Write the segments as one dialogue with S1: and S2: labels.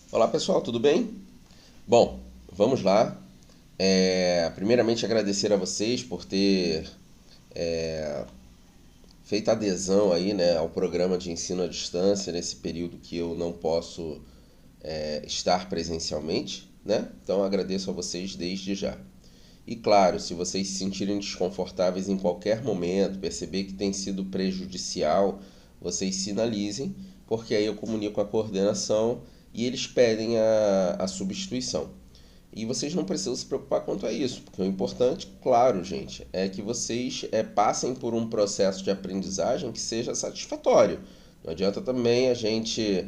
S1: Olá pessoal, tudo bem? Bom, vamos lá. Primeiramente agradecer a vocês por ter feito adesão aí, né, ao programa de ensino à distância nesse período que eu não posso estar presencialmente, né? Então agradeço a vocês desde já. E claro, se vocês se sentirem desconfortáveis em qualquer momento, perceber que tem sido prejudicial, vocês sinalizem, porque aí eu comunico a coordenação e eles pedem a substituição. E vocês não precisam se preocupar quanto a isso, porque o importante, claro, gente, é que vocês passem por um processo de aprendizagem que seja satisfatório. Não adianta também a gente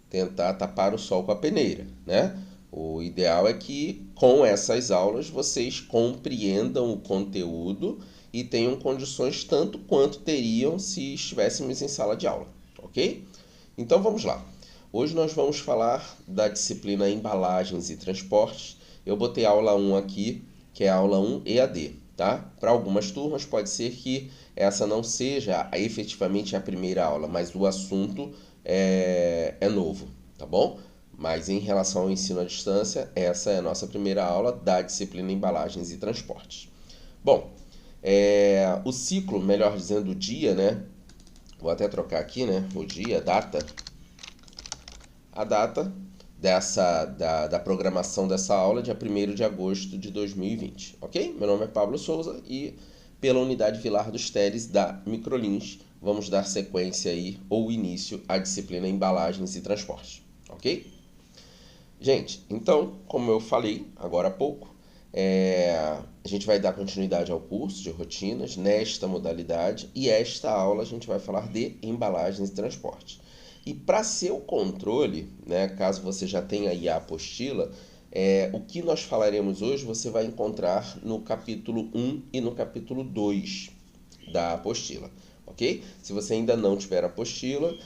S1: tentar tapar o sol com a peneira, né? O ideal é que com essas aulas vocês compreendam o conteúdo e tenham condições tanto quanto teriam se estivéssemos em sala de aula, ok? Então vamos lá. Hoje nós vamos falar da disciplina Embalagens e Transportes. Eu botei a aula 1 aqui, que é a aula 1 EAD, tá? Para algumas turmas pode ser que essa não seja efetivamente a primeira aula, mas o assunto é novo, tá bom? Mas em relação ao ensino à distância, essa é a nossa primeira aula da disciplina Embalagens e Transportes. Bom, o ciclo, melhor dizendo, o dia, né? Vou até trocar aqui, né? O dia, a data da programação dessa aula, dia 1º de agosto de 2020, ok? Meu nome é Pablo Souza e pela unidade Vilar dos Teles da Microlins, vamos dar sequência aí ou início à disciplina Embalagens e Transportes, ok? Gente, então, como eu falei agora há pouco, a gente vai dar continuidade ao curso de rotinas nesta modalidade e esta aula a gente vai falar de embalagens e transporte. E para seu controle, né, caso você já tenha aí a apostila, o que nós falaremos hoje você vai encontrar no capítulo 1 e no capítulo 2 da apostila, ok? Se você ainda não tiver a apostila,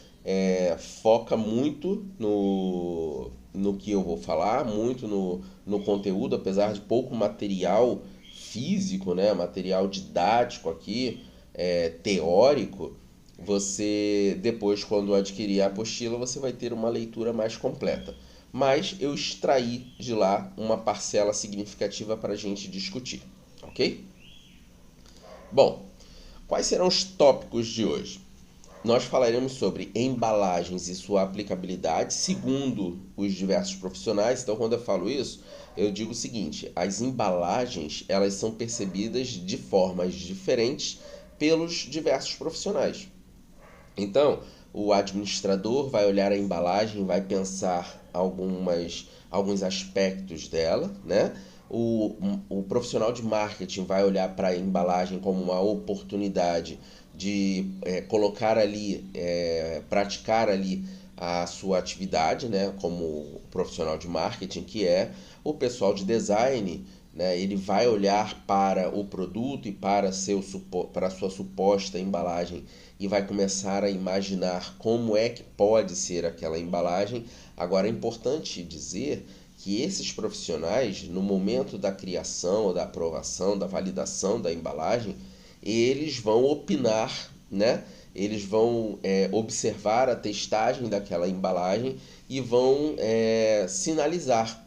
S1: foca muito no que eu vou falar, muito no conteúdo, apesar de pouco material físico, né, material didático aqui, teórico, você depois, quando adquirir a apostila, você vai ter uma leitura mais completa. Mas eu extraí de lá uma parcela significativa para a gente discutir, ok? Bom, quais serão os tópicos de hoje? Nós falaremos sobre embalagens e sua aplicabilidade segundo os diversos profissionais. Então, quando eu falo isso, eu digo o seguinte: as embalagens elas são percebidas de formas diferentes pelos diversos profissionais. Então, o administrador vai olhar a embalagem, vai pensar alguns aspectos dela, né? O profissional de marketing vai olhar para a embalagem como uma oportunidade de colocar ali, praticar ali a sua atividade, né? Como profissional de marketing que é. O pessoal de design, né? Ele vai olhar para o produto e para a sua suposta embalagem e vai começar a imaginar como é que pode ser aquela embalagem. Agora é importante dizer que esses profissionais, no momento da criação, da aprovação, da validação da embalagem, eles vão opinar, né? Eles vão observar a testagem daquela embalagem e vão sinalizar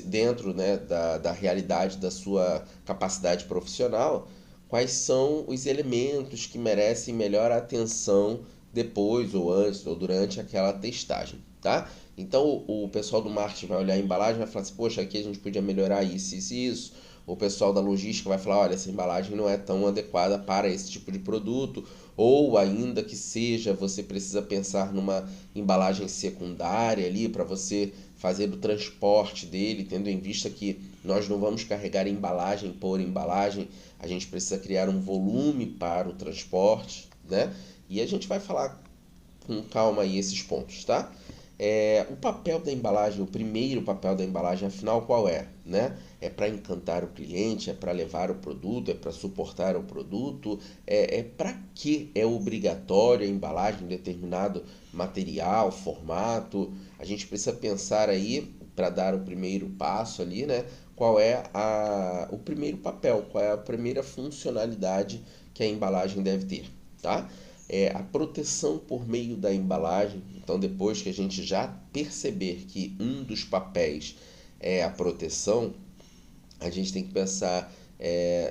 S1: dentro, né, da realidade da sua capacidade profissional quais são os elementos que merecem melhor atenção depois ou antes ou durante aquela testagem, tá? Então o pessoal do marketing vai olhar a embalagem e vai falar assim, poxa, aqui a gente podia melhorar isso, isso e isso. O pessoal da logística vai falar, olha, essa embalagem não é tão adequada para esse tipo de produto, ou ainda que seja, você precisa pensar numa embalagem secundária ali para você fazer o transporte dele, tendo em vista que nós não vamos carregar embalagem por embalagem, a gente precisa criar um volume para o transporte, né? E a gente vai falar com calma aí esses pontos, tá? O papel da embalagem, o primeiro papel da embalagem, afinal, qual é? Né? É para encantar o cliente, é para levar o produto, é para suportar o produto, para que é obrigatório a embalagem em determinado material, formato. A gente precisa pensar aí, para dar o primeiro passo ali, né? Qual é o primeiro papel, qual é a primeira funcionalidade que a embalagem deve ter, tá? A proteção por meio da embalagem. Então, depois que a gente já perceber que um dos papéis é a proteção, a gente tem que pensar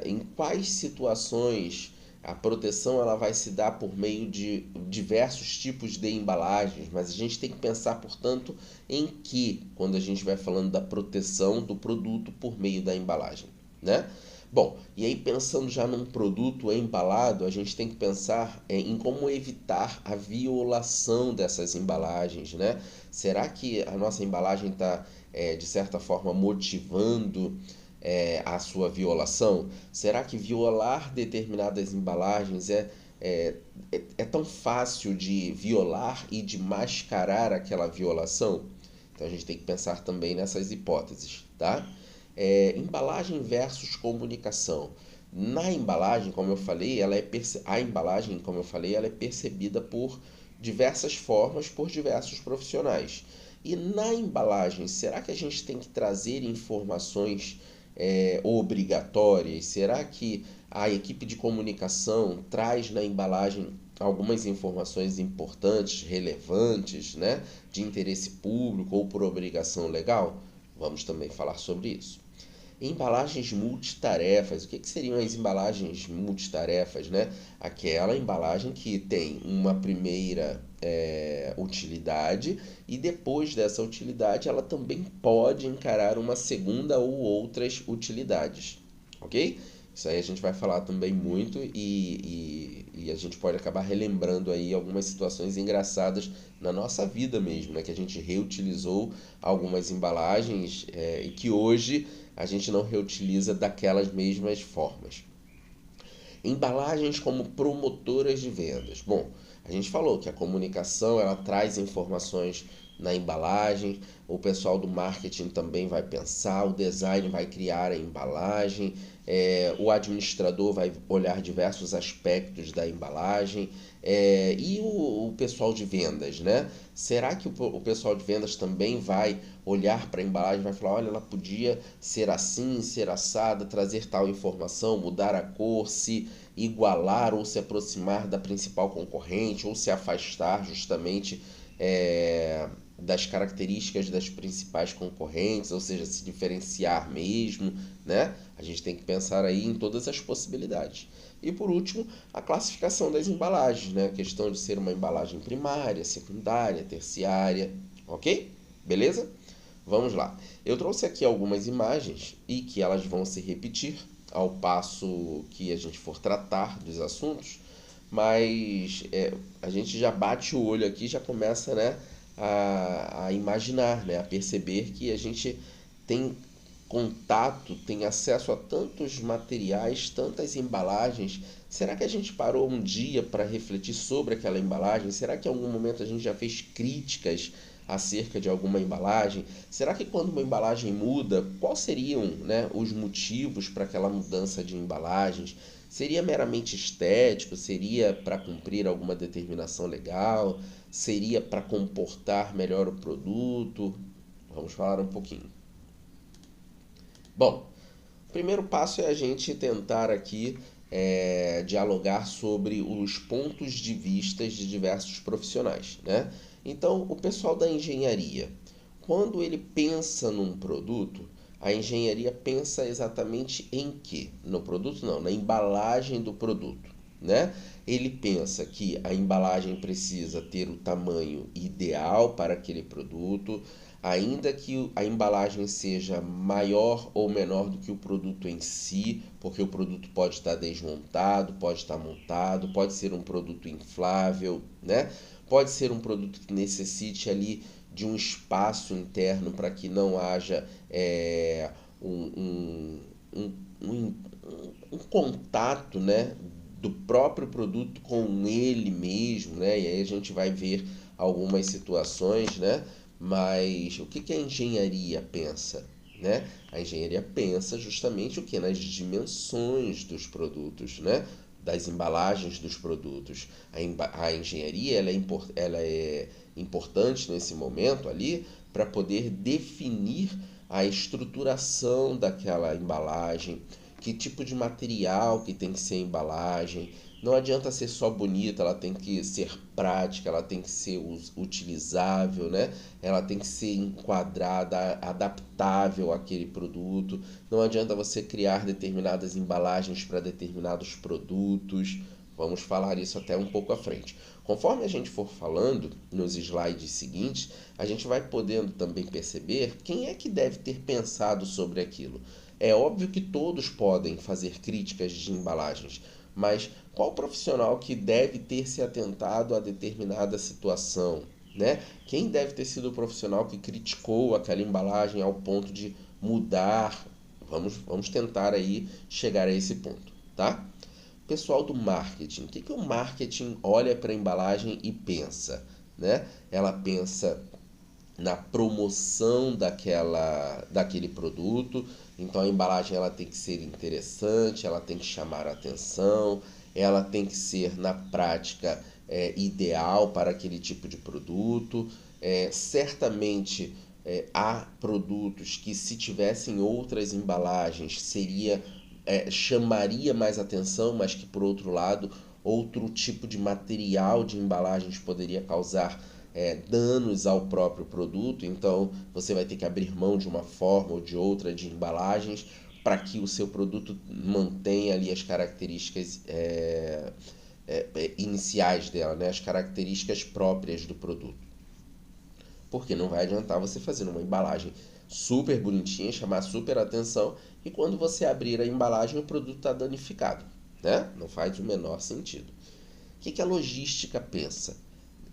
S1: em quais situações a proteção ela vai se dar por meio de diversos tipos de embalagens, mas a gente tem que pensar, portanto, em que, quando a gente vai falando da proteção do produto por meio da embalagem, né? Bom, e aí pensando já num produto embalado, a gente tem que pensar em como evitar a violação dessas embalagens, né? Será que a nossa embalagem está, de certa forma, motivando a sua violação? Será que violar determinadas embalagens é tão fácil de violar e de mascarar aquela violação? Então a gente tem que pensar também nessas hipóteses, tá? Embalagem versus comunicação. Na embalagem, como eu falei, a embalagem, como eu falei, ela é percebida por diversas formas, por diversos profissionais. E na embalagem, será que a gente tem que trazer informações obrigatórias? Será que a equipe de comunicação traz na embalagem algumas informações importantes, relevantes, né, de interesse público ou por obrigação legal? Vamos também falar sobre isso. Embalagens multitarefas. O que seriam as embalagens multitarefas, né? Aquela embalagem que tem uma primeira utilidade e depois dessa utilidade ela também pode encarar uma segunda ou outras utilidades, ok? Isso aí a gente vai falar também muito e a gente pode acabar relembrando aí algumas situações engraçadas na nossa vida mesmo, né? Que a gente reutilizou algumas embalagens e que hoje a gente não reutiliza daquelas mesmas formas. Embalagens como promotoras de vendas. Bom, a gente falou que a comunicação ela traz informações na embalagem, o pessoal do marketing também vai pensar, o design vai criar a embalagem, o administrador vai olhar diversos aspectos da embalagem, e o pessoal de vendas, né? Será que o pessoal de vendas também vai olhar para a embalagem e vai falar, olha, ela podia ser assim, ser assada, trazer tal informação, mudar a cor, se igualar ou se aproximar da principal concorrente ou se afastar justamente das características das principais concorrentes, ou seja, se diferenciar mesmo, né? A gente tem que pensar aí em todas as possibilidades. E por último, a classificação das embalagens, né? A questão de ser uma embalagem primária, secundária, terciária, ok? Beleza? Vamos lá. Eu trouxe aqui algumas imagens e que elas vão se repetir ao passo que a gente for tratar dos assuntos, mas a gente já bate o olho aqui, já começa, né, a imaginar, né, a perceber que a gente tem contato, tem acesso a tantos materiais, tantas embalagens. Será que a gente parou um dia para refletir sobre aquela embalagem? Será que em algum momento a gente já fez críticas acerca de alguma embalagem? Será que quando uma embalagem muda, quais seriam, né, os motivos para aquela mudança de embalagens? Seria meramente estético? Seria para cumprir alguma determinação legal? Seria para comportar melhor o produto? Vamos falar um pouquinho. Bom, o primeiro passo é a gente tentar aqui dialogar sobre os pontos de vista de diversos profissionais, né? Então, o pessoal da engenharia, quando ele pensa num produto, a engenharia pensa exatamente em quê? No produto não, na embalagem do produto, né? Ele pensa que a embalagem precisa ter o tamanho ideal para aquele produto, ainda que a embalagem seja maior ou menor do que o produto em si, porque o produto pode estar desmontado, pode estar montado, pode ser um produto inflável, né? Pode ser um produto que necessite ali de um espaço interno para que não haja um, um, um, um contato, né, do próprio produto com ele mesmo, né? E aí a gente vai ver algumas situações, né? Mas o que a engenharia pensa, né? A engenharia pensa justamente o que? Nas dimensões dos produtos, né? Das embalagens dos produtos. A engenharia ela é importante nesse momento ali para poder definir a estruturação daquela embalagem, que tipo de material que tem que ser a embalagem, Não adianta ser só bonita, ela tem que ser prática, ela tem que ser utilizável, né? Ela tem que ser enquadrada, adaptável àquele produto. Não adianta você criar determinadas embalagens para determinados produtos. Vamos falar isso até um pouco à frente. Conforme a gente for falando nos slides seguintes, a gente vai podendo também perceber quem é que deve ter pensado sobre aquilo. É óbvio que todos podem fazer críticas de embalagens, mas qual profissional que deve ter se atentado a determinada situação, né? Quem deve ter sido o profissional que criticou aquela embalagem ao ponto de mudar? Vamos tentar aí chegar a esse ponto, tá? Pessoal do marketing, o que o marketing olha para a embalagem e pensa, né? Ela pensa na promoção daquele produto. Então a embalagem ela tem que ser interessante, ela tem que chamar a atenção, ela tem que ser na prática ideal para aquele tipo de produto. Certamente há produtos que, se tivessem outras embalagens, chamaria mais atenção, mas que, por outro lado, outro tipo de material de embalagens poderia causar danos ao próprio produto. Então você vai ter que abrir mão de uma forma ou de outra de embalagens para que o seu produto mantenha ali as características iniciais dela, né? As características próprias do produto. Porque não vai adiantar você fazer uma embalagem super bonitinha, chamar super atenção, e quando você abrir a embalagem o produto está danificado, né? Não faz o menor sentido. O que a logística pensa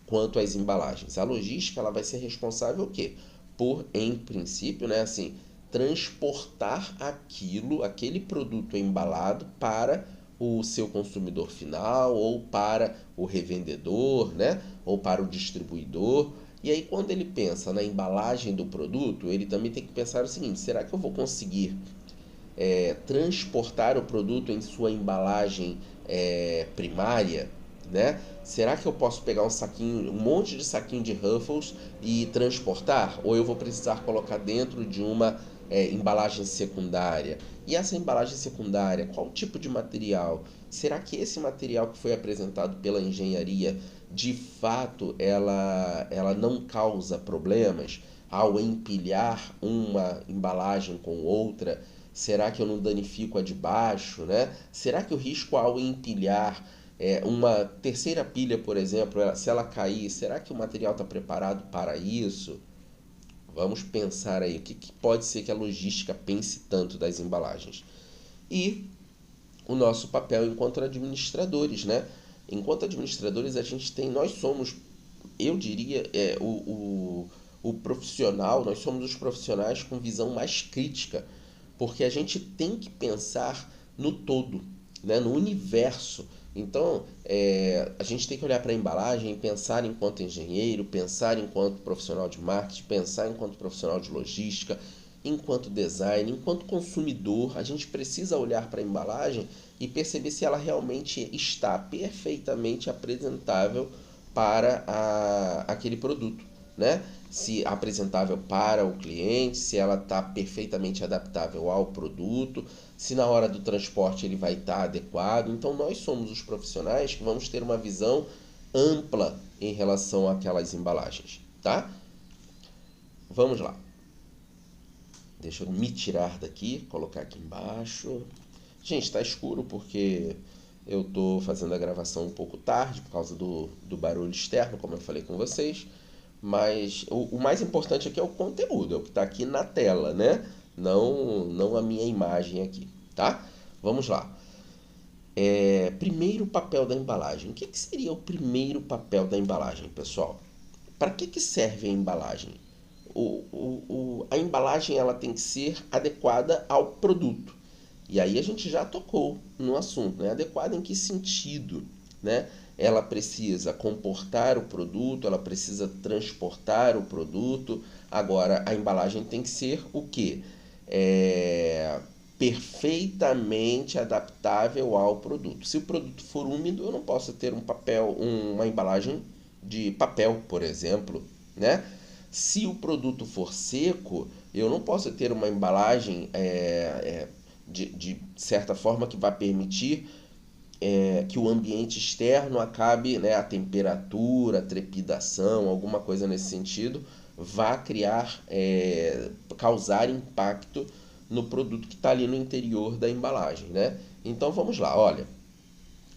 S1: quanto às embalagens? A logística ela vai ser responsável o quê? Por, em princípio, né, assim, transportar aquele produto embalado para o seu consumidor final, ou para o revendedor, né, ou para o distribuidor. E aí, quando ele pensa na embalagem do produto, ele também tem que pensar o seguinte: será que eu vou conseguir transportar o produto em sua embalagem primária, né? Será que eu posso pegar um monte de saquinho de Ruffles e transportar? Ou eu vou precisar colocar dentro de uma embalagem secundária? E essa embalagem secundária, qual tipo de material? Será que esse material que foi apresentado pela engenharia, de fato, ela não causa problemas ao empilhar uma embalagem com outra? Será que eu não danifico a de baixo, né? Será que o risco ao empilhar uma terceira pilha, por exemplo, se ela cair, será que o material está preparado para isso? Vamos pensar aí, o que pode ser que a logística pense tanto das embalagens? E o nosso papel enquanto administradores, né? Enquanto administradores, nós somos, eu diria, o profissional, nós somos os profissionais com visão mais crítica, porque a gente tem que pensar no todo, né? No universo. Então, a gente tem que olhar para a embalagem e pensar enquanto engenheiro, pensar enquanto profissional de marketing, pensar enquanto profissional de logística, enquanto design, enquanto consumidor. A gente precisa olhar para a embalagem e perceber se ela realmente está perfeitamente apresentável para aquele produto, né? Se apresentável para o cliente, se ela está perfeitamente adaptável ao produto, se na hora do transporte ele vai estar adequado. Então nós somos os profissionais que vamos ter uma visão ampla em relação àquelas embalagens, tá? Vamos lá. Deixa eu me tirar daqui, colocar aqui embaixo. Gente, está escuro porque eu estou fazendo a gravação um pouco tarde por causa do barulho externo, como eu falei com vocês. Mas o mais importante aqui é o conteúdo, é o que está aqui na tela, né? Não a minha imagem aqui, tá? Vamos lá. Primeiro papel da embalagem. O que seria o primeiro papel da embalagem, pessoal? Para que serve a embalagem? A embalagem ela tem que ser adequada ao produto. E aí a gente já tocou no assunto, né? Adequada em que sentido, né? Ela precisa comportar o produto, ela precisa transportar o produto. Agora, a embalagem tem que ser o quê? Perfeitamente adaptável ao produto. Se o produto for úmido, eu não posso ter uma embalagem de papel, por exemplo, né? Se o produto for seco, eu não posso ter uma embalagem de certa forma que vai permitir que o ambiente externo acabe, né, a temperatura, a trepidação, alguma coisa nesse sentido, vá criar, causar impacto no produto que está ali no interior da embalagem, né? Então vamos lá, olha,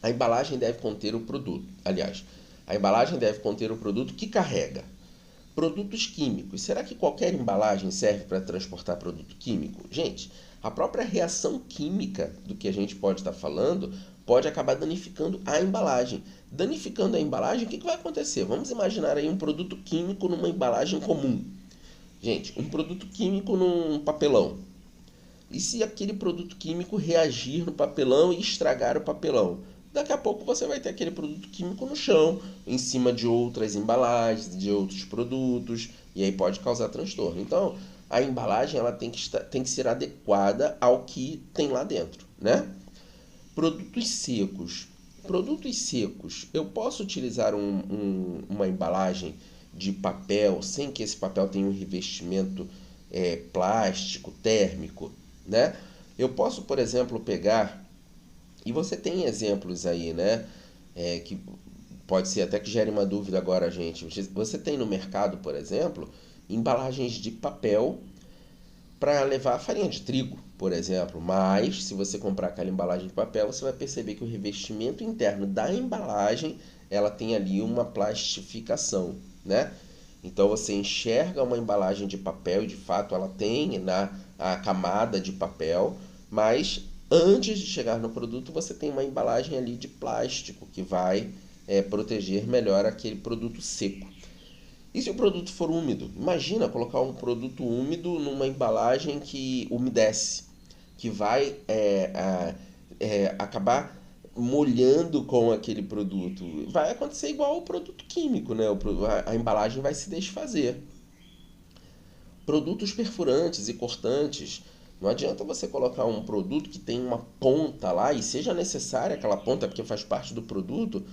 S1: a embalagem deve conter o produto, aliás, a embalagem deve conter o produto que carrega produtos químicos. Será que qualquer embalagem serve para transportar produto químico? Gente, a própria reação química do que a gente pode estar falando pode acabar danificando a embalagem. Danificando a embalagem, o que vai acontecer? Vamos imaginar aí um produto químico numa embalagem comum. Gente, um produto químico num papelão. E se aquele produto químico reagir no papelão e estragar o papelão? Daqui a pouco você vai ter aquele produto químico no chão, em cima de outras embalagens, de outros produtos, e aí pode causar transtorno. Então, a embalagem ela tem que ser adequada ao que tem lá dentro, né? Produtos secos. Produtos secos, eu posso utilizar uma embalagem de papel sem que esse papel tenha um revestimento plástico, térmico, né? Eu posso, por exemplo, pegar, e você tem exemplos aí, né? Que pode ser até que gere uma dúvida agora, gente. Você tem no mercado, por exemplo, embalagens de papel para levar farinha de trigo, por exemplo. Mas, se você comprar aquela embalagem de papel, você vai perceber que o revestimento interno da embalagem, ela tem ali uma plastificação, né? Então, você enxerga uma embalagem de papel e, de fato, ela tem a camada de papel, mas antes de chegar no produto, você tem uma embalagem ali de plástico que vai proteger melhor aquele produto seco. E se o produto for úmido? Imagina colocar um produto úmido numa embalagem que umedece, que vai acabar molhando com aquele produto. Vai acontecer igual o produto químico, né? A embalagem vai se desfazer. Produtos perfurantes e cortantes. Não adianta você colocar um produto que tem uma ponta lá, e seja necessária aquela ponta porque faz parte do produto,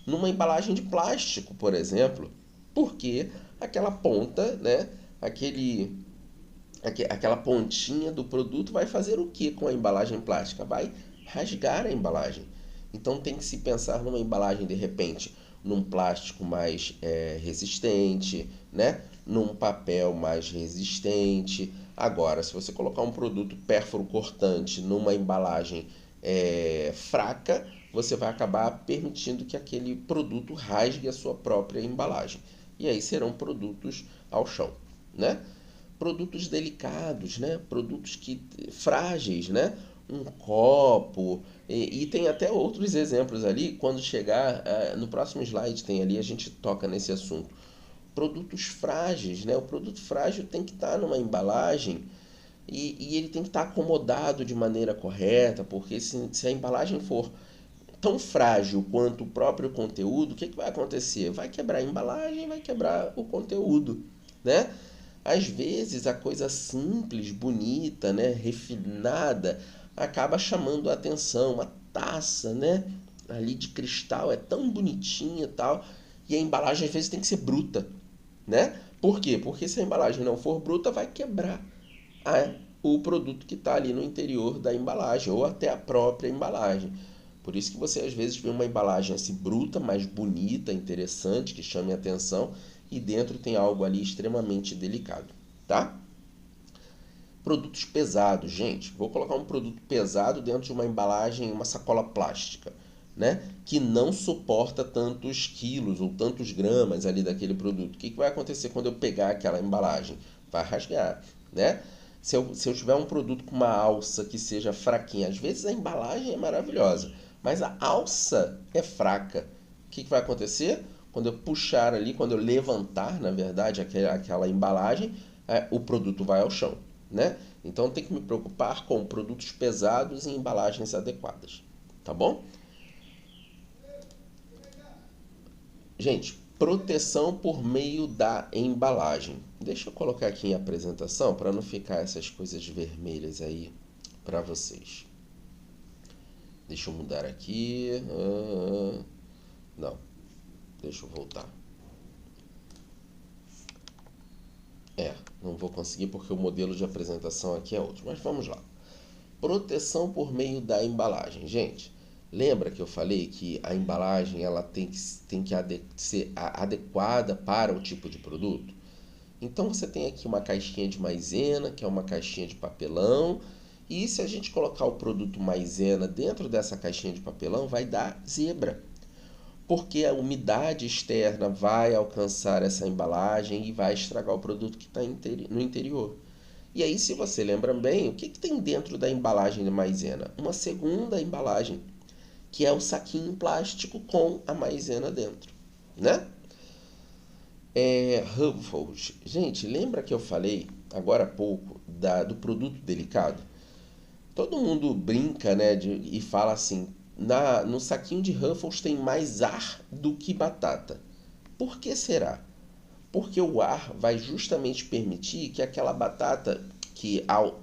S1: numa embalagem de plástico, por exemplo. Porque aquela ponta, né, aquela pontinha do produto vai fazer o que com a embalagem plástica? Vai rasgar a embalagem. Então tem que se pensar numa embalagem, de repente, num plástico mais resistente, né? Num papel mais resistente. Agora, se você colocar um produto pérfuro cortante numa embalagem fraca, você vai acabar permitindo que aquele produto rasgue a sua própria embalagem. E aí serão produtos ao chão, né? Produtos delicados, né? Produtos frágeis, né? Um copo, e tem até outros exemplos ali, quando chegar, no próximo slide tem ali, a gente toca nesse assunto. Produtos frágeis, né? O produto frágil tem que estar numa embalagem e ele tem que estar acomodado de maneira correta, porque se a embalagem for tão frágil quanto o próprio conteúdo, o que vai acontecer? Vai quebrar a embalagem, vai quebrar o conteúdo, né? Às vezes a coisa simples, bonita, né, refinada, acaba chamando a atenção. Uma taça, né, ali de cristal, é tão bonitinha e tal, e a embalagem às vezes tem que ser bruta, né? Por quê? Porque se a embalagem não for bruta, vai quebrar o produto que está ali no interior da embalagem, ou até a própria embalagem. Por isso que você às vezes vê uma embalagem assim bruta, mas bonita, interessante, que chame a atenção, e dentro tem algo ali extremamente delicado, tá? Produtos pesados, gente. Vou colocar um produto pesado dentro de uma embalagem, uma sacola plástica, né? Que não suporta tantos quilos ou tantos gramas ali daquele produto. O que vai acontecer quando eu pegar aquela embalagem? Vai rasgar, né? Se eu tiver um produto com uma alça que seja fraquinha, às vezes a embalagem é maravilhosa, mas a alça é fraca. O que vai acontecer? Quando eu puxar ali, quando eu levantar, na verdade, aquela embalagem, o produto vai ao chão, né? Então tem que me preocupar com produtos pesados e embalagens adequadas, tá bom? Gente, proteção por meio da embalagem. Deixa eu colocar aqui em apresentação para não ficar essas coisas vermelhas aí para vocês. Deixa eu mudar aqui. Não, deixa eu voltar. Não vou conseguir porque o modelo de apresentação aqui é outro. Mas vamos lá. Proteção por meio da embalagem. Gente, Lembra que eu falei que a embalagem ela ser adequada para o tipo de produto? Então você tem aqui uma caixinha de maisena, que é uma caixinha de papelão, e se a gente colocar o produto maisena dentro dessa caixinha de papelão, vai dar zebra, porque a umidade externa vai alcançar essa embalagem e vai estragar o produto que está no interior. E aí, se você lembra bem, o que tem dentro da embalagem de maisena? Uma segunda embalagem, que é o saquinho plástico com a maisena dentro, né? Ruffles. Gente, lembra que eu falei agora há pouco do produto delicado? Todo mundo brinca, né, e fala assim, no saquinho de Ruffles tem mais ar do que batata. Por que será? Porque o ar vai justamente permitir que aquela batata,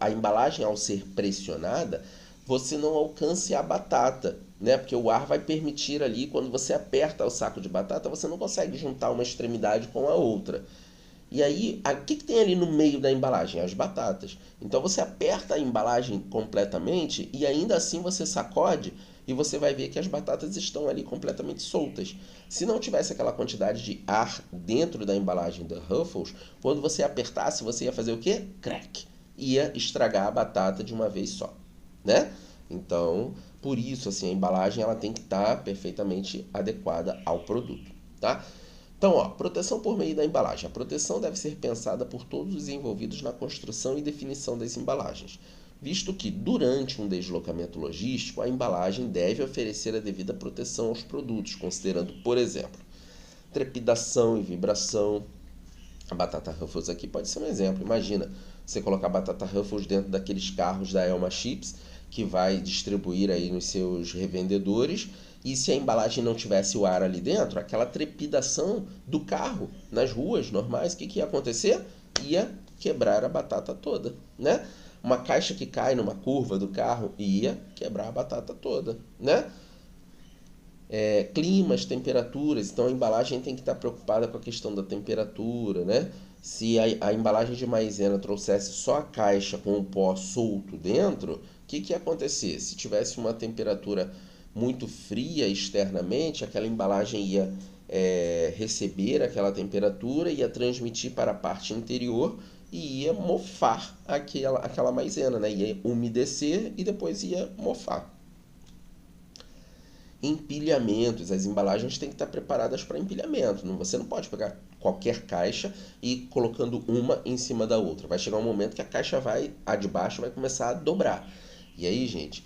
S1: a embalagem ao ser pressionada, você não alcance a batata, né? Porque o ar vai permitir ali, quando você aperta o saco de batata, você não consegue juntar uma extremidade com a outra. E aí, o que tem ali no meio da embalagem? As batatas. Então você aperta a embalagem completamente e ainda assim você sacode e você vai ver que as batatas estão ali completamente soltas. Se não tivesse aquela quantidade de ar dentro da embalagem da Ruffles, quando você apertasse, você ia fazer o quê? Crack! Ia estragar a batata de uma vez só, né? Então, por isso, assim, a embalagem ela tem que estar perfeitamente adequada ao produto, tá? Então, ó, proteção por meio da embalagem. A proteção deve ser pensada por todos os envolvidos na construção e definição das embalagens, visto que, durante um deslocamento logístico, a embalagem deve oferecer a devida proteção aos produtos, considerando, por exemplo, trepidação e vibração. A batata Ruffles aqui pode ser um exemplo. Imagina você colocar a batata Ruffles dentro daqueles carros da Elma Chips, que vai distribuir aí nos seus revendedores, e se a embalagem não tivesse o ar ali dentro, aquela trepidação do carro nas ruas normais, o que ia acontecer? Ia quebrar a batata toda, né? Uma caixa que cai numa curva do carro ia quebrar a batata toda, né? Climas, temperaturas, então a embalagem tem que estar preocupada com a questão da temperatura, né? Se a embalagem de maisena trouxesse só a caixa com o pó solto dentro, o que ia acontecer? Se tivesse uma temperatura muito fria externamente, aquela embalagem ia receber aquela temperatura, ia transmitir para a parte interior e ia mofar aquela maisena, né? Ia umedecer e depois ia mofar. Empilhamentos, as embalagens têm que estar preparadas para empilhamento. Você não pode pegar qualquer caixa e colocando uma em cima da outra. Vai chegar um momento que a de baixo vai começar a dobrar. E aí, gente,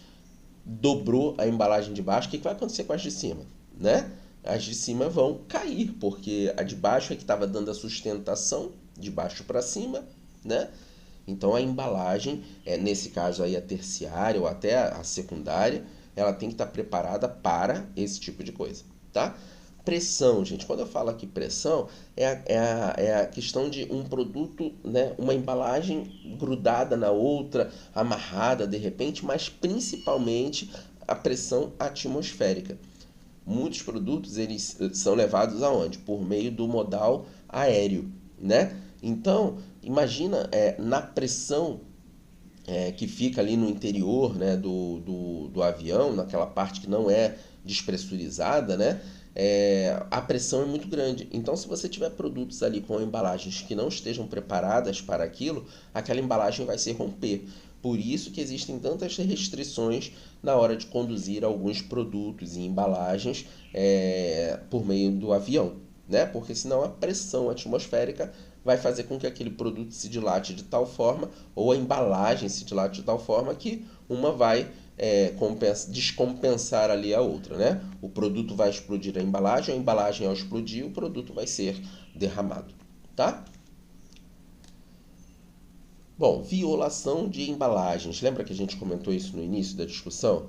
S1: dobrou a embalagem de baixo, o que vai acontecer com as de cima, né? As de cima vão cair, porque a de baixo é que estava dando a sustentação de baixo para cima, né? Então a embalagem, nesse caso aí a terciária ou até a secundária, ela tem que estar preparada para esse tipo de coisa, tá? Pressão, gente. Quando eu falo aqui pressão, é a questão de um produto, né, uma embalagem grudada na outra, amarrada de repente, mas principalmente a pressão atmosférica. Muitos produtos eles são levados aonde? Por meio do modal aéreo, né? Então, imagina na pressão que fica ali no interior, né, do avião, naquela parte que não é despressurizada, né, a pressão é muito grande. Então, se você tiver produtos ali com embalagens que não estejam preparadas para aquilo, aquela embalagem vai se romper. Por isso que existem tantas restrições na hora de conduzir alguns produtos e embalagens por meio do avião, né? Porque senão a pressão atmosférica vai fazer com que aquele produto se dilate de tal forma, ou a embalagem se dilate de tal forma que uma vai descompensar ali a outra, né? O produto vai explodir a embalagem ao explodir, o produto vai ser derramado, tá? Bom, violação de embalagens. Lembra que a gente comentou isso no início da discussão?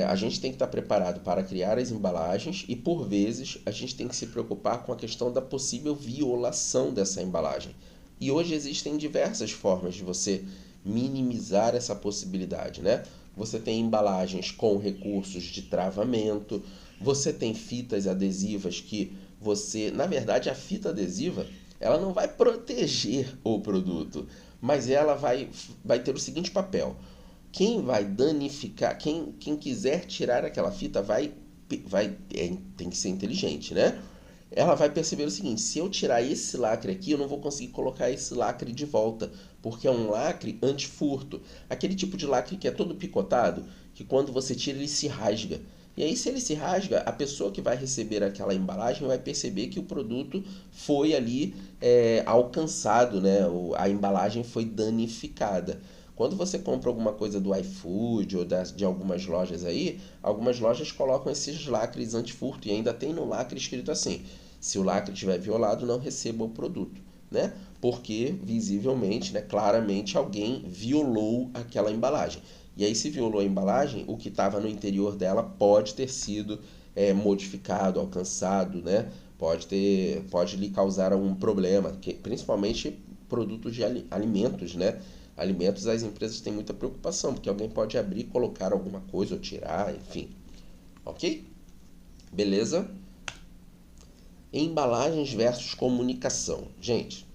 S1: A gente tem que estar preparado para criar as embalagens e, por vezes, a gente tem que se preocupar com a questão da possível violação dessa embalagem. E hoje existem diversas formas de você minimizar essa possibilidade, né? Você tem embalagens com recursos de travamento, você tem fitas adesivas que na verdade, a fita adesiva, ela não vai proteger o produto, mas ela vai ter o seguinte papel. Quem vai danificar, quem quiser tirar aquela fita tem que ser inteligente, né? Ela vai perceber o seguinte: se eu tirar esse lacre aqui, eu não vou conseguir colocar esse lacre de volta, porque é um lacre antifurto. Aquele tipo de lacre que é todo picotado, que quando você tira ele se rasga. E aí, se ele se rasga, a pessoa que vai receber aquela embalagem vai perceber que o produto foi ali alcançado, né? A embalagem foi danificada. Quando você compra alguma coisa do iFood ou de algumas lojas aí, algumas lojas colocam esses lacres antifurto e ainda tem no lacre escrito assim: se o lacre estiver violado, não receba o produto, né? Porque visivelmente, né, claramente alguém violou aquela embalagem. E aí, se violou a embalagem, o que estava no interior dela pode ter sido modificado, alcançado, né? Pode lhe causar algum problema, principalmente produtos de alimentos, né? Alimentos, as empresas têm muita preocupação, porque alguém pode abrir, colocar alguma coisa ou tirar, enfim. Ok? Beleza? Embalagens versus comunicação. Gente,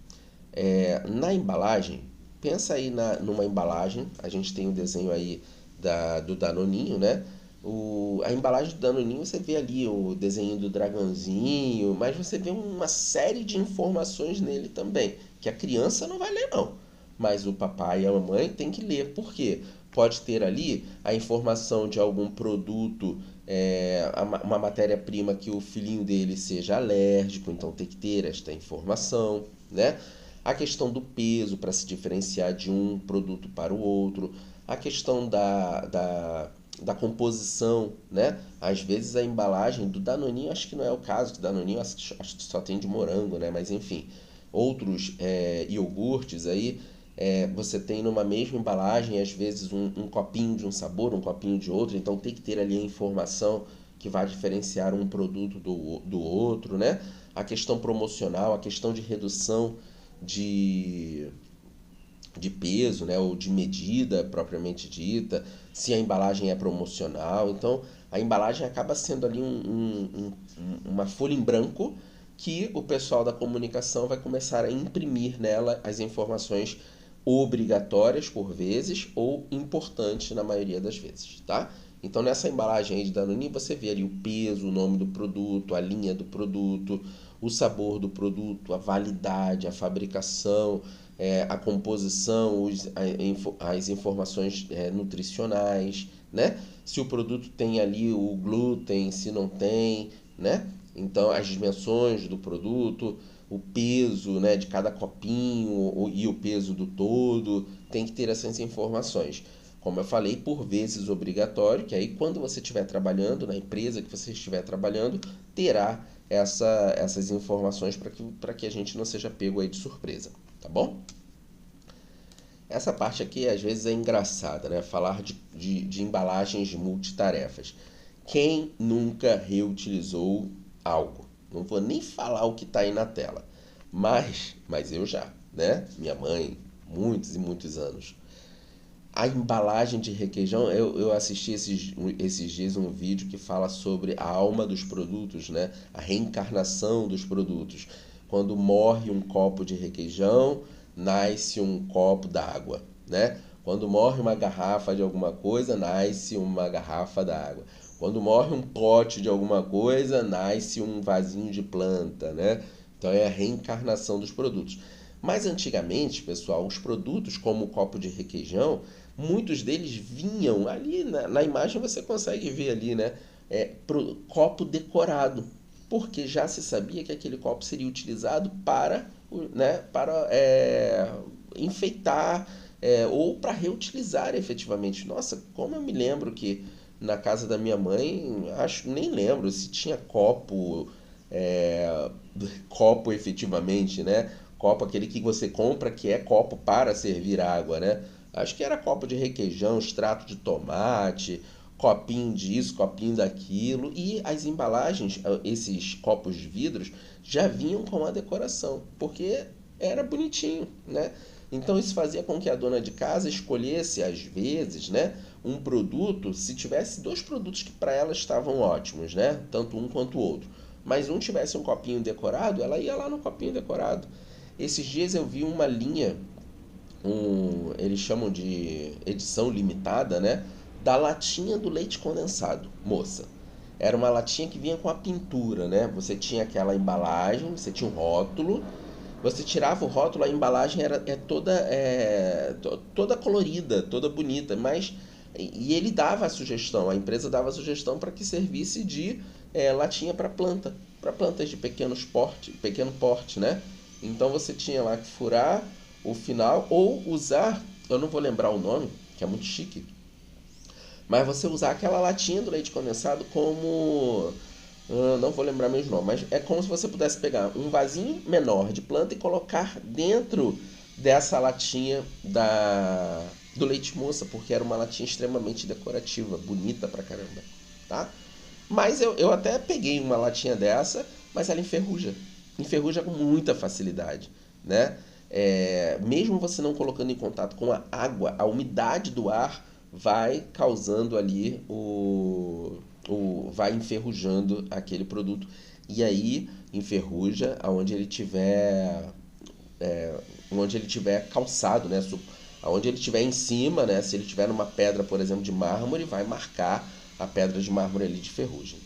S1: na embalagem, pensa aí numa embalagem, a gente tem o desenho aí do Danoninho, né? A embalagem do Danoninho, você vê ali o desenho do dragãozinho, mas você vê uma série de informações nele também, que a criança não vai ler não, mas o papai e a mamãe tem que ler. Por quê? Pode ter ali a informação de algum produto, uma matéria-prima que o filhinho dele seja alérgico, então tem que ter esta informação, né? A questão do peso para se diferenciar de um produto para o outro, a questão da composição, né? Às vezes a embalagem do Danoninho, acho que não é o caso, que Danoninho acho que só tem de morango, né? Mas enfim, outros iogurtes aí, você tem numa mesma embalagem, às vezes um copinho de um sabor, um copinho de outro, então tem que ter ali a informação que vai diferenciar um produto do outro, né? A questão promocional, a questão de redução de, de peso, né, ou de medida propriamente dita, se a embalagem é promocional. Então, a embalagem acaba sendo ali uma folha em branco que o pessoal da comunicação vai começar a imprimir nela as informações obrigatórias por vezes ou importantes na maioria das vezes, tá? Então nessa embalagem aí de Danoninho você vê ali o peso, o nome do produto, a linha do produto, o sabor do produto, a validade, a fabricação, a composição, as informações nutricionais, né? Se o produto tem ali o glúten, se não tem, né? Então as dimensões do produto, o peso, né, de cada copinho e o peso do todo, tem que ter essas informações. Como eu falei, por vezes obrigatório, que aí quando você estiver trabalhando, na empresa que você estiver trabalhando, terá essas informações para que a gente não seja pego aí de surpresa, tá bom? Essa parte aqui às vezes é engraçada, né? Falar de embalagens multitarefas. Quem nunca reutilizou algo? Não vou nem falar o que está aí na tela, mas eu já, né? Minha mãe, muitos e muitos anos. A embalagem de requeijão, eu assisti esses dias um vídeo que fala sobre a alma dos produtos, né? A reencarnação dos produtos. Quando morre um copo de requeijão, nasce um copo d'água, né? Quando morre uma garrafa de alguma coisa, nasce uma garrafa d'água. Quando morre um pote de alguma coisa, nasce um vasinho de planta, né? Então é a reencarnação dos produtos. Mas antigamente, pessoal, os produtos como o copo de requeijão, muitos deles vinham ali na imagem, você consegue ver ali, né? Copo decorado, porque já se sabia que aquele copo seria utilizado para enfeitar ou para reutilizar efetivamente. Nossa, como eu me lembro que na casa da minha mãe, nem lembro se tinha é, copo efetivamente, né? Copo aquele que você compra que é copo para servir água, né? Acho que era copo de requeijão, extrato de tomate, copinho disso, copinho daquilo. E as embalagens, esses copos de vidros, já vinham com a decoração, porque era bonitinho, né? Então isso fazia com que a dona de casa escolhesse, às vezes, né, um produto, se tivesse dois produtos que para ela estavam ótimos, né? Tanto um quanto o outro. Mas um tivesse um copinho decorado, ela ia lá no copinho decorado. Esses dias eu vi uma linha eles chamam de edição limitada, né? Da latinha do leite condensado, moça. Era uma latinha que vinha com a pintura, né? Você tinha aquela embalagem, você tinha um rótulo, você tirava o rótulo, a embalagem toda colorida, toda bonita, mas e ele dava a sugestão, a empresa dava a sugestão para que servisse de latinha para plantas de pequeno porte, né? Então você tinha lá que furar o final ou usar, eu não vou lembrar o nome, que é muito chique, mas você usar aquela latinha do leite condensado como. Não vou lembrar mesmo nome, mas é como se você pudesse pegar um vasinho menor de planta e colocar dentro dessa latinha do leite moça, porque era uma latinha extremamente decorativa, bonita pra caramba, tá? Mas eu até peguei uma latinha dessa, mas ela enferruja. Enferruja com muita facilidade, né? Mesmo você não colocando em contato com a água, a umidade do ar vai causando ali vai enferrujando aquele produto. E aí enferruja onde ele tiver calçado, né? Onde ele tiver em cima, né? Se ele tiver numa pedra, por exemplo, de mármore, vai marcar a pedra de mármore ali de ferrugem.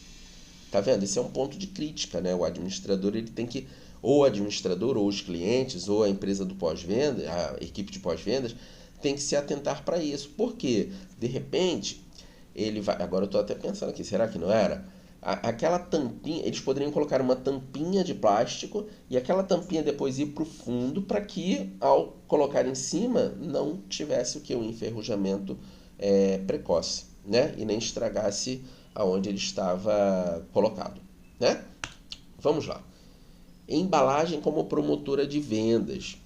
S1: Tá vendo? Esse é um ponto de crítica, né? O administrador ele tem que, ou o administrador, ou os clientes, ou a empresa do pós-venda, a equipe de pós-vendas, tem que se atentar para isso. Porque, de repente, ele vai. Agora eu estou até pensando aqui, será que não era? Aquela tampinha, eles poderiam colocar uma tampinha de plástico e aquela tampinha depois ir para o fundo para que, ao colocar em cima, não tivesse o que? Um enferrujamento precoce, né? E nem estragasse aonde ele estava colocado, né? Vamos lá. Embalagem como promotora de vendas.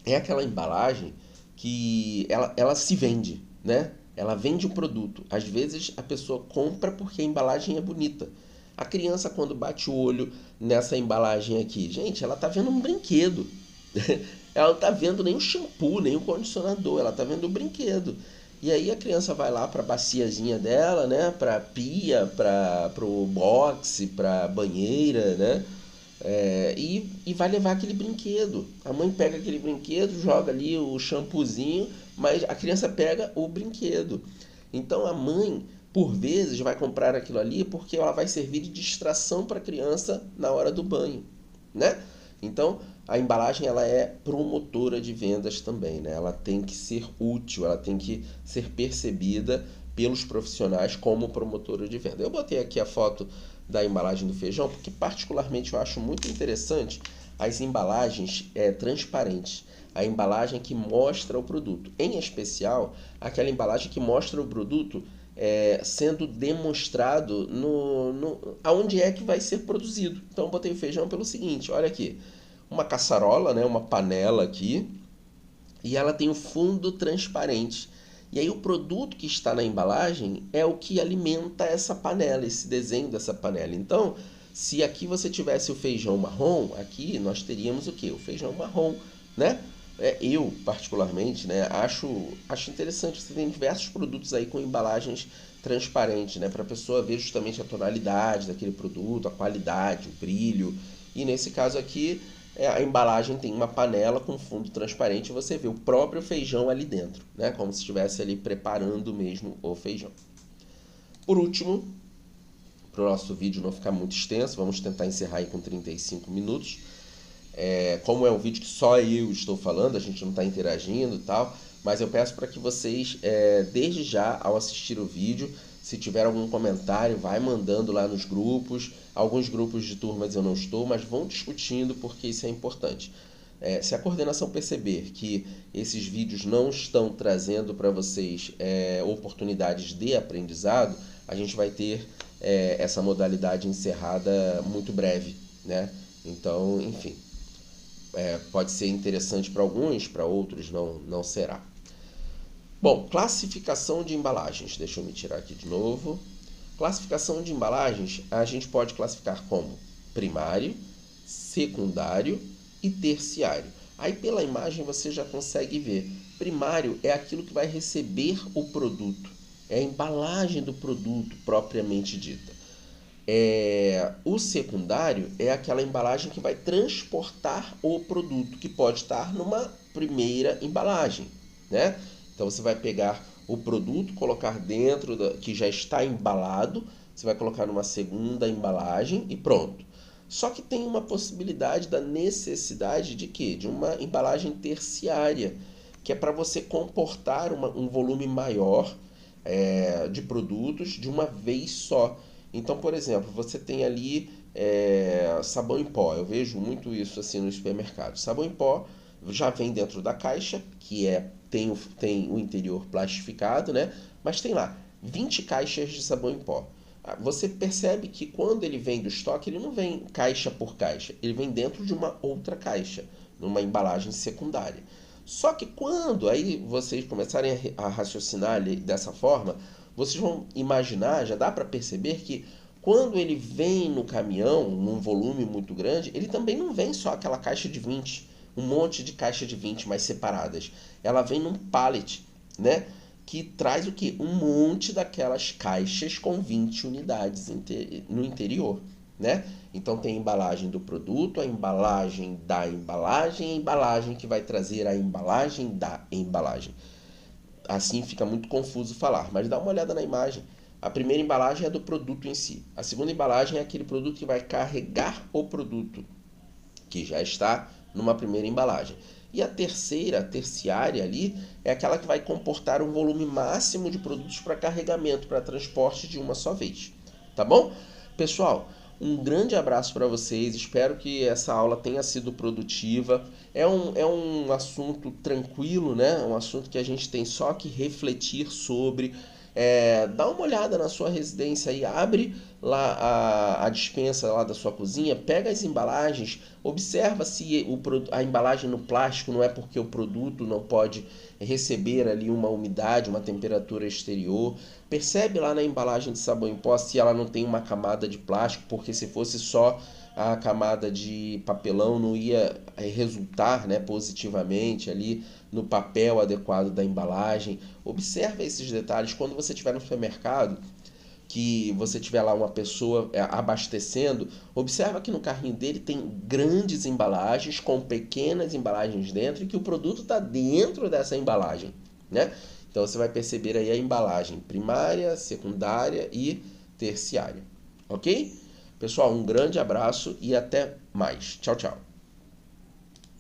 S1: É aquela embalagem que ela se vende, né? Ela vende o produto. Às vezes a pessoa compra porque a embalagem é bonita. A criança, quando bate o olho nessa embalagem aqui, gente, ela tá vendo um brinquedo. Ela não tá vendo nem o shampoo, nem o condicionador, ela tá vendo o brinquedo. E aí a criança vai lá para a baciazinha dela, né? Para pia, para o boxe, para banheira, né? E vai levar aquele brinquedo. A mãe pega aquele brinquedo, joga ali o shampoozinho, mas a criança pega o brinquedo. Então a mãe, por vezes, vai comprar aquilo ali porque ela vai servir de distração para a criança na hora do banho, né? Então a embalagem ela é promotora de vendas também, né? Ela tem que ser útil, ela tem que ser percebida pelos profissionais como promotora de venda. Eu botei aqui a foto da embalagem do feijão porque particularmente eu acho muito interessante as embalagens transparentes, a embalagem que mostra o produto, em especial aquela embalagem que mostra o produto sendo demonstrado aonde é que vai ser produzido. Então eu botei o feijão pelo seguinte, olha aqui, uma caçarola, né, uma panela aqui, e ela tem o fundo transparente. E aí o produto que está na embalagem é o que alimenta essa panela, esse desenho dessa panela. Então, se aqui você tivesse o feijão marrom, aqui nós teríamos o quê? O feijão marrom, né? Eu, particularmente, né, acho interessante. Você tem diversos produtos aí com embalagens transparentes, né? Para a pessoa ver justamente a tonalidade daquele produto, a qualidade, o brilho. E nesse caso aqui, a embalagem tem uma panela com fundo transparente e você vê o próprio feijão ali dentro, né? Como se estivesse ali preparando mesmo o feijão. Por último, para o nosso vídeo não ficar muito extenso, vamos tentar encerrar aí com 35 minutos. Como é um vídeo que só eu estou falando, a gente não está interagindo e tal, mas eu peço para que vocês, desde já, ao assistir o vídeo, se tiver algum comentário, vai mandando lá nos grupos. Alguns grupos de turmas eu não estou, mas vão discutindo porque isso é importante. Se a coordenação perceber que esses vídeos não estão trazendo para vocês oportunidades de aprendizado, a gente vai ter essa modalidade encerrada muito breve, né? Então, enfim, pode ser interessante para alguns, para outros não será. Bom, classificação de embalagens. Deixa eu me tirar aqui de novo. Classificação de embalagens, a gente pode classificar como primário, secundário e terciário. Aí pela imagem você já consegue ver. Primário é aquilo que vai receber o produto. É a embalagem do produto propriamente dita. O secundário é aquela embalagem que vai transportar o produto, que pode estar numa primeira embalagem, né? Então você vai pegar o produto, colocar dentro que já está embalado, você vai colocar numa segunda embalagem e pronto. Só que tem uma possibilidade da necessidade de quê? De uma embalagem terciária, que é para você comportar um volume maior de produtos de uma vez só. Então, por exemplo, você tem ali sabão em pó. Eu vejo muito isso assim no supermercado. Sabão em pó já vem dentro da caixa, que tem o interior plastificado, né? Mas tem lá 20 caixas de sabão em pó. Você percebe que quando ele vem do estoque, ele não vem caixa por caixa, ele vem dentro de uma outra caixa, numa embalagem secundária. Só que quando aí vocês começarem a raciocinar dessa forma, vocês vão imaginar, já dá para perceber que quando ele vem no caminhão, num volume muito grande, ele também não vem só aquela caixa de 20, um monte de caixa de 20 mais separadas. Ela vem num pallet, né? Que traz o quê? Um monte daquelas caixas com 20 unidades no interior, né? Então tem a embalagem do produto, a embalagem da embalagem e a embalagem que vai trazer a embalagem da embalagem. Assim fica muito confuso falar, mas dá uma olhada na imagem. A primeira embalagem é do produto em si. A segunda embalagem é aquele produto que vai carregar o produto, que já está numa primeira embalagem. E a terciária ali, é aquela que vai comportar um volume máximo de produtos para carregamento, para transporte de uma só vez. Tá bom? Pessoal, um grande abraço para vocês. Espero que essa aula tenha sido produtiva. É um assunto tranquilo, né? Um assunto que a gente tem só que refletir sobre. Dá uma olhada na sua residência e abre lá a despensa lá da sua cozinha, pega as embalagens, observa se a embalagem no plástico não é porque o produto não pode receber ali uma umidade, uma temperatura exterior. Percebe lá na embalagem de sabão em pó se ela não tem uma camada de plástico, porque se fosse só a camada de papelão não ia resultar, né, positivamente ali no papel adequado da embalagem. Observa esses detalhes quando você estiver no supermercado, que você tiver lá uma pessoa abastecendo, observa que no carrinho dele tem grandes embalagens com pequenas embalagens dentro e que o produto está dentro dessa embalagem, né? Então você vai perceber aí a embalagem primária, secundária e terciária, ok? Pessoal, um grande abraço e até mais. Tchau, tchau.